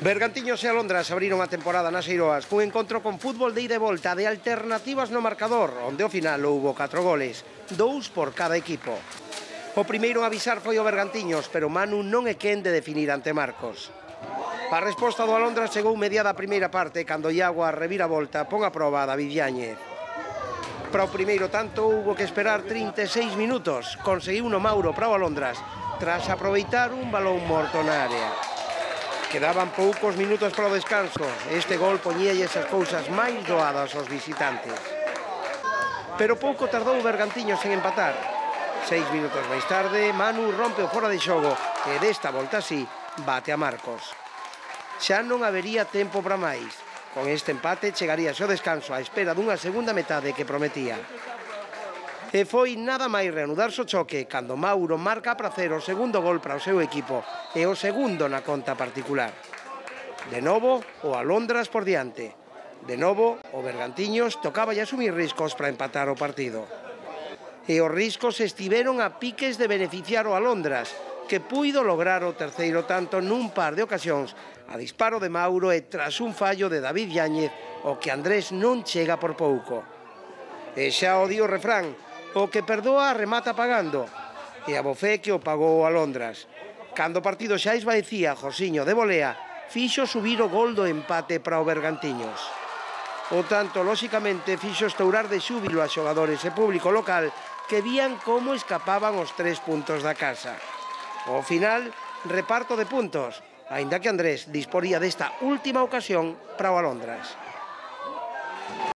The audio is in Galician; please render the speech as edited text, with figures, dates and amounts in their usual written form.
Bergantiños e Alondras abriron a temporada nas Eiroas cun encontro con fútbol de ida e volta de alternativas no marcador, onde ao final houbo 4 goles, 2 por cada equipo. O primeiro a avisar foi o Bergantiños, pero Manu non é quen de definir ante Marcos. A resposta do Alondras chegou mediada a primeira parte, cando Iago a reviravolta pon a proba a David Yáñez. Para o primeiro tanto houbo que esperar 36 minutos, conseguiu no Mauro para o Alondras, tras aproveitar un balón morto na área. Quedaban poucos minutos para o descanso. Este gol poñíalle esas cousas máis doadas aos visitantes. Pero pouco tardou o Bergantiños en empatar. 6 minutos máis tarde, Manu rompe o fora de xogo e desta volta así bate a Marcos. Xa non habería tempo para máis. Con este empate chegaría ao descanso á espera dunha segunda metade que prometía. E foi nada máis reanudarse o choque cando Mauro marca a pracer o segundo gol para o seu equipo e o segundo na conta particular. De novo, o Alondras por diante. De novo, o Bergantiños tocaba asumir riscos para empatar o partido. E os riscos estiveron a piques de beneficiar o Alondras, que puido lograr o terceiro tanto nun par de ocasións a disparo de Mauro e tras un fallo de David Yáñez, o que Andrés non chega por pouco. E xa o di o refrán, o que perdoa remata pagando, e a bofé que o pagou o Alondras. Cando o partido xa esvaecía, Josiño de volea fixo subir o gol do empate para o Bergantiños. O tanto, lóxicamente, fixo estourar de xúbilo a xogadores e público local que vían como escapaban os 3 puntos da casa. Ao final, reparto de puntos, aínda que Andrés disporía desta última ocasión para o Alondras.